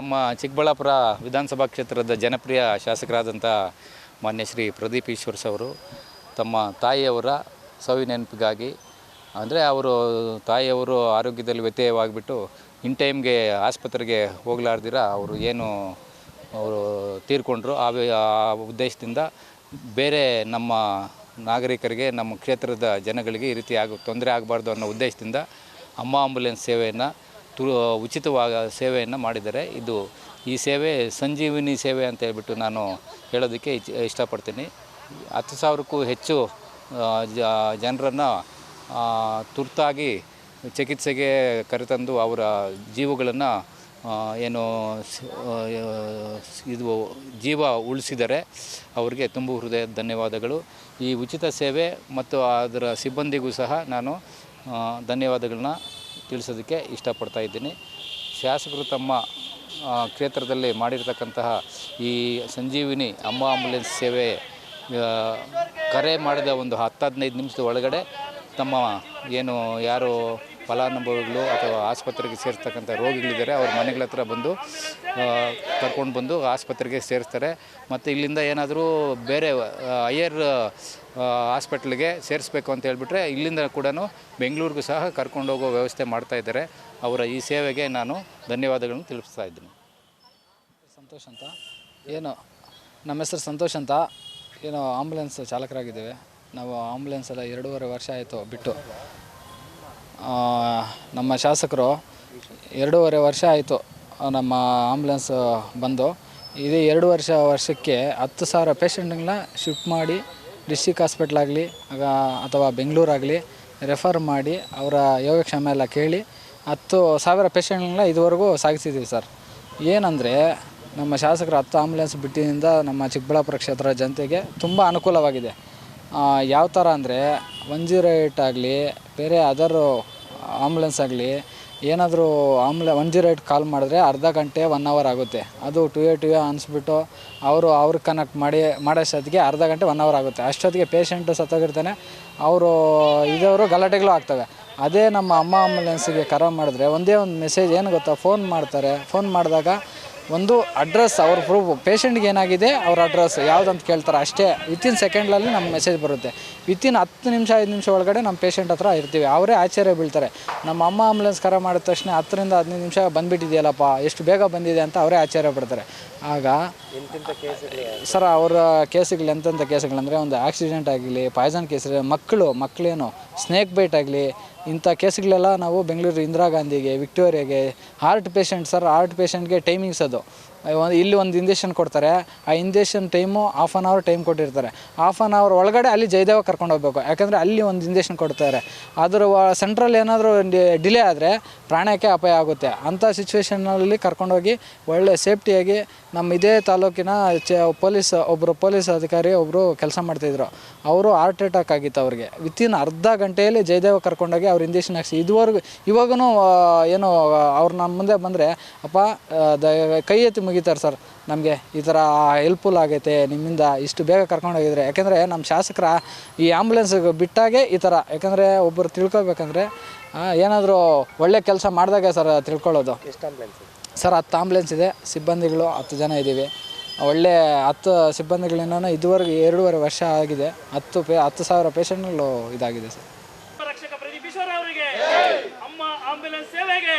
ನಮ್ಮ ಚಿಕ್ಕಬಳ್ಳಾಪುರ ವಿಧಾನಸಭಾ ಕ್ಷೇತ್ರದ ಜನಪ್ರಿಯ ಶಾಸಕರಾದಂಥ ಮಾನ್ಯ ಶ್ರೀ ಪ್ರದೀಪ್ ಈಶ್ವರ್ಸ್ ಅವರು ತಮ್ಮ ತಾಯಿಯವರ ಸವಿ ನೆನಪಿಗಾಗಿ ಅಂದರೆ ಅವರು ತಾಯಿಯವರು ಆರೋಗ್ಯದಲ್ಲಿ ವ್ಯತ್ಯಯವಾಗಿಬಿಟ್ಟು ಇನ್ ಟೈಮ್ಗೆ ಆಸ್ಪತ್ರೆಗೆ ಹೋಗಲಾರ್ದಿರ ಅವರು ತೀರ್ಕೊಂಡ್ರು. ಆ ಉದ್ದೇಶದಿಂದ ಬೇರೆ ನಮ್ಮ ನಾಗರಿಕರಿಗೆ, ನಮ್ಮ ಕ್ಷೇತ್ರದ ಜನಗಳಿಗೆ ಈ ರೀತಿ ತೊಂದರೆ ಆಗಬಾರ್ದು ಅನ್ನೋ ಉದ್ದೇಶದಿಂದ ಅಮ್ಮ ಆಂಬುಲೆನ್ಸ್ ಸೇವೆಯನ್ನು ಉಚಿತವಾದ ಸೇವೆಯನ್ನು ಮಾಡಿದ್ದಾರೆ. ಈ ಸೇವೆ ಸಂಜೀವಿನಿ ಸೇವೆ ಅಂತ ಹೇಳ್ಬಿಟ್ಟು ನಾನು ಹೇಳೋದಕ್ಕೆ ಇಷ್ಟಪಡ್ತೀನಿ. 10,000ಕ್ಕೂ ಹೆಚ್ಚು ಜನರನ್ನು ತುರ್ತಾಗಿ ಚಿಕಿತ್ಸೆಗೆ ಕರೆತಂದು ಅವರ ಜೀವಗಳನ್ನು ಜೀವ ಉಳಿಸಿದರೆ ಅವರಿಗೆ ತುಂಬ ಹೃದಯದ ಧನ್ಯವಾದಗಳು. ಈ ಉಚಿತ ಸೇವೆ ಮತ್ತು ಅದರ ಸಿಬ್ಬಂದಿಗೂ ಸಹ ನಾನು ಧನ್ಯವಾದಗಳನ್ನ ತಿಳಿಸೋದಕ್ಕೆ ಇಷ್ಟಪಡ್ತಾ ಇದ್ದೀನಿ. ಶಾಸಕರು ತಮ್ಮ ಕ್ಷೇತ್ರದಲ್ಲಿ ಮಾಡಿರ್ತಕ್ಕಂತಹ ಈ ಸಂಜೀವಿನಿ ಅಮ್ಮ ಆಂಬುಲೆನ್ಸ್ ಸೇವೆ ಕರೆ ಮಾಡಿದ ಒಂದು 10-15 ನಿಮಿಷದ ಒಳಗಡೆ ತಮ್ಮ ಯಾರು ಫಲಾನುಭವಿಗಳು ಅಥವಾ ಆಸ್ಪತ್ರೆಗೆ ಸೇರಿಸ್ತಕ್ಕಂಥ ರೋಗಿಗಳಿದ್ದಾರೆ ಅವ್ರ ಮನೆಗಳ ಹತ್ರ ಬಂದು ಕರ್ಕೊಂಡು ಬಂದು ಆಸ್ಪತ್ರೆಗೆ ಸೇರಿಸ್ತಾರೆ. ಮತ್ತು ಇಲ್ಲಿಂದ ಏನಾದರೂ ಬೇರೆ ಹೈಯರ್ ಹಾಸ್ಪಿಟ್ಲಿಗೆ ಸೇರಿಸ್ಬೇಕು ಅಂತ ಹೇಳ್ಬಿಟ್ರೆ ಇಲ್ಲಿಂದ ಕೂಡ ಬೆಂಗಳೂರಿಗೂ ಸಹ ಕರ್ಕೊಂಡು ಹೋಗೋ ವ್ಯವಸ್ಥೆ ಮಾಡ್ತಾಯಿದ್ದಾರೆ. ಅವರ ಈ ಸೇವೆಗೆ ನಾನು ಧನ್ಯವಾದಗಳನ್ನು ತಿಳಿಸ್ತಾ ಇದ್ದೀನಿ. ಸಂತೋಷ್ ಅಂತ ನಮ್ಮ ಹೆಸರು ಸಂತೋಷ್ ಅಂತ ಆಂಬುಲೆನ್ಸ್ ಚಾಲಕರಾಗಿದ್ದೇವೆ. ನಾವು ಆಂಬುಲೆನ್ಸ್ ಎಲ್ಲ 2.5 ವರ್ಷ ಆಯಿತು ಬಿಟ್ಟು. ನಮ್ಮ ಶಾಸಕರು 2.5 ವರ್ಷ ಆಯಿತು ನಮ್ಮ ಆಂಬುಲೆನ್ಸ್ ಬಂದು. ಇದೇ 2 ವರ್ಷಕ್ಕೆ 10,000 ಪೇಷಂಟ್ಗಳನ್ನ ಶಿಫ್ಟ್ ಮಾಡಿ ಡಿಸ್ಟಿಕ್ ಹಾಸ್ಪಿಟ್ಲಾಗಲಿ ಅಥವಾ ಬೆಂಗಳೂರಾಗಲಿ ರೆಫರ್ ಮಾಡಿ ಅವರ ಯೋಗಕ್ಷೇಮ ಎಲ್ಲ ಕೇಳಿ 10,000 ಪೇಷಂಟ್ಗಳನ್ನ ಇದುವರೆಗೂ ಸಾಗಿಸಿದ್ದೀವಿ ಸರ್. ಏನಂದರೆ ನಮ್ಮ ಶಾಸಕರು 10 ಆಂಬುಲೆನ್ಸ್ ಬಿಟ್ಟಿದ್ದರಿಂದ ನಮ್ಮ ಚಿಕ್ಕಬಳ್ಳಾಪುರ ಕ್ಷೇತ್ರ ಜನತೆಗೆ ತುಂಬ ಅನುಕೂಲವಾಗಿದೆ. ಯಾವ ಥರ ಅಂದರೆ 108 ಆಗಲಿ ಬೇರೆ ಅದರು ಆಂಬುಲೆನ್ಸ್ ಆಗಲಿ ಏನಾದರೂ 108 ಕಾಲ್ ಮಾಡಿದ್ರೆ ಅರ್ಧ ಗಂಟೆ 1 ಅವರ್ ಆಗುತ್ತೆ. ಅದು 2A ಅನಿಸ್ಬಿಟ್ಟು ಅವ್ರಿಗೆ ಕನೆಕ್ಟ್ ಮಾಡೋಷ್ಟೊತ್ತಿಗೆ ಅರ್ಧ ಗಂಟೆ 1 ಅವರ್ ಆಗುತ್ತೆ. ಅಷ್ಟೊತ್ತಿಗೆ ಪೇಷಂಟು ಸತ್ತೋಗಿರ್ತಾನೆ, ಇದವರು ಗಲಾಟೆಗಳು ಆಗ್ತವೆ. ಅದೇ ನಮ್ಮ ಅಮ್ಮ ಆಂಬುಲೆನ್ಸಿಗೆ ಕರೆ ಮಾಡಿದ್ರೆ ಒಂದೇ ಒಂದು ಮೆಸೇಜ್ ಏನು ಗೊತ್ತಾ, ಫೋನ್ ಮಾಡ್ತಾರೆ. ಫೋನ್ ಮಾಡಿದಾಗ ಒಂದು ಅಡ್ರೆಸ್, ಅವ್ರ ಪ್ರೂಫ್, ಪೇಷಂಟ್ಗೆ ಏನಾಗಿದೆ ಅವ್ರ ಅಡ್ರೆಸ್ ಯಾವುದಂತ ಕೇಳ್ತಾರೆ ಅಷ್ಟೇ. ವಿತಿನ್ ಸೆಕೆಂಡ್ನಲ್ಲಿ ನಮ್ಮ ಮೆಸೇಜ್ ಬರುತ್ತೆ. ವಿತಿನ್ 10 ನಿಮಿಷ 5 ನಿಮಿಷ ಒಳಗಡೆ ನಮ್ಮ ಪೇಷಂಟ್ ಹತ್ರ ಇರ್ತೀವಿ. ಅವರೇ ಆಶ್ಚರ್ಯ ಬೀಳ್ತಾರೆ. ನಮ್ಮ ಅಮ್ಮ ಆಂಬುಲೆನ್ಸ್ ಕರೆ ಮಾಡಿದ ತಕ್ಷಣ 10ರಿಂದ 15 ನಿಮಿಷ ಬಂದುಬಿಟ್ಟಿದೆಯಲ್ಲಪ್ಪ, ಎಷ್ಟು ಬೇಗ ಬಂದಿದೆ ಅಂತ ಅವರೇ ಆಶ್ಚರ್ಯ ಪಡ್ತಾರೆ. ಆಗ ಸರ್ ಅವರ ಕೇಸುಗಳು ಎಂತೆಂಥ ಕೇಸುಗಳಂದರೆ ಒಂದು ಆಕ್ಸಿಡೆಂಟ್ ಆಗಲಿ, ಪಾಯ್ಸನ್ ಕೇಸ್, ಮಕ್ಕಳೇನು ಸ್ನೇಕ್ ಬೈಟ್ ಆಗಲಿ, ಇಂಥ ಕೇಸುಗಳೆಲ್ಲ ನಾವು ಬೆಂಗಳೂರು ಇಂದಿರಾ ಗಾಂಧಿಗೆ, ವಿಕ್ಟೋರಿಯಾಗೆ, ಹಾರ್ಟ್ ಪೇಷಂಟ್ಗೆ ಟೈಮಿಂಗ್ಸ್ ಅದು ಇಲ್ಲಿ ಒಂದು ಇಂಜೆಕ್ಷನ್ ಕೊಡ್ತಾರೆ. ಆ ಇಂಜೆಕ್ಷನ್ ಟೈಮು 1/2 ಅವರ್ ಟೈಮ್ ಕೊಟ್ಟಿರ್ತಾರೆ. 1/2 ಅವರ್ ಒಳಗಡೆ ಅಲ್ಲಿ ಜಯದೇವ ಕರ್ಕೊಂಡು ಹೋಗ್ಬೇಕು. ಯಾಕಂದರೆ ಅಲ್ಲಿ ಒಂದು ಇಂಜೆಕ್ಷನ್ ಕೊಡ್ತಾರೆ. ಅದರ ಸೆಂಟ್ರಲ್ಲಿ ಏನಾದರೂ ಡಿಲೇ ಆದರೆ ಪ್ರಾಣಕ್ಕೆ ಅಪಾಯ ಆಗುತ್ತೆ. ಅಂಥ ಸಿಚುವೇಷನ್ನಲ್ಲಿ ಕರ್ಕೊಂಡೋಗಿ ಒಳ್ಳೆ ಸೇಫ್ಟಿಯಾಗಿ ನಮ್ಮ ಇದೇ ತಾಲೂಕಿನ ಪೊಲೀಸ್ ಅಧಿಕಾರಿ ಒಬ್ಬರು ಕೆಲಸ ಮಾಡ್ತಾಯಿದ್ರು. ಅವರು ಹಾರ್ಟ್ ಅಟ್ಯಾಕ್ ಆಗಿತ್ತು ಅವ್ರಿಗೆ. ವಿತಿನ್ ಅರ್ಧ ಗಂಟೆಯಲ್ಲಿ ಜಯದೇವ ಕರ್ಕೊಂಡೋಗಿ ಅವ್ರು ಇಂಜೆಕ್ಷನ್ ಹಾಕ್ಸಿ ಇವಾಗೂ ಅವ್ರು ನಮ್ಮ ಮುಂದೆ ಬಂದರೆ ಅಪ್ಪ ಕೈ ಎತ್ತಿ ಮುಗಿತಾರೆ ಸರ್, ನಮಗೆ ಈ ಥರ ಹೆಲ್ಪ್ಫುಲ್ ಆಗೈತೆ ನಿಮ್ಮಿಂದ, ಇಷ್ಟು ಬೇಗ ಕರ್ಕೊಂಡೋಗಿದ್ರೆ. ಯಾಕೆಂದರೆ ನಮ್ಮ ಶಾಸಕರ ಈ ಆ್ಯಂಬುಲೆನ್ಸ್ ಬಿಟ್ಟಾಗೆ ಈ ಥರ, ಯಾಕಂದರೆ ಒಬ್ಬರು ತಿಳ್ಕೊಬೇಕಂದ್ರೆ ಏನಾದರೂ ಒಳ್ಳೆ ಕೆಲಸ ಮಾಡಿದಾಗೆ ಸರ್ ತಿಳ್ಕೊಳ್ಳೋದು. ಎಷ್ಟು ಆಂಬುಲೆನ್ಸ್ ಸರ್? 10 ಆಂಬುಲೆನ್ಸ್ ಇದೆ. ಸಿಬ್ಬಂದಿಗಳು 10 ಜನ ಇದ್ದೀವಿ. ಒಳ್ಳೆ 10 ಸಿಬ್ಬಂದಿಗಳಿಂದ ಇದುವರೆಗೂ 2.5 ವರ್ಷ ಆಗಿದೆ. 10,000 ಪೇಷಂಟ್ಗಳು ಇದಾಗಿದೆ ಸರ್. ರಕ್ಷಕ ಪ್ರದೀಪ್ ಈಶ್ವರ್ ಅವರಿಗೆ, ಅಮ್ಮ ಆಂಬುಲೆನ್ಸ್ ಸೇವೆಗೆ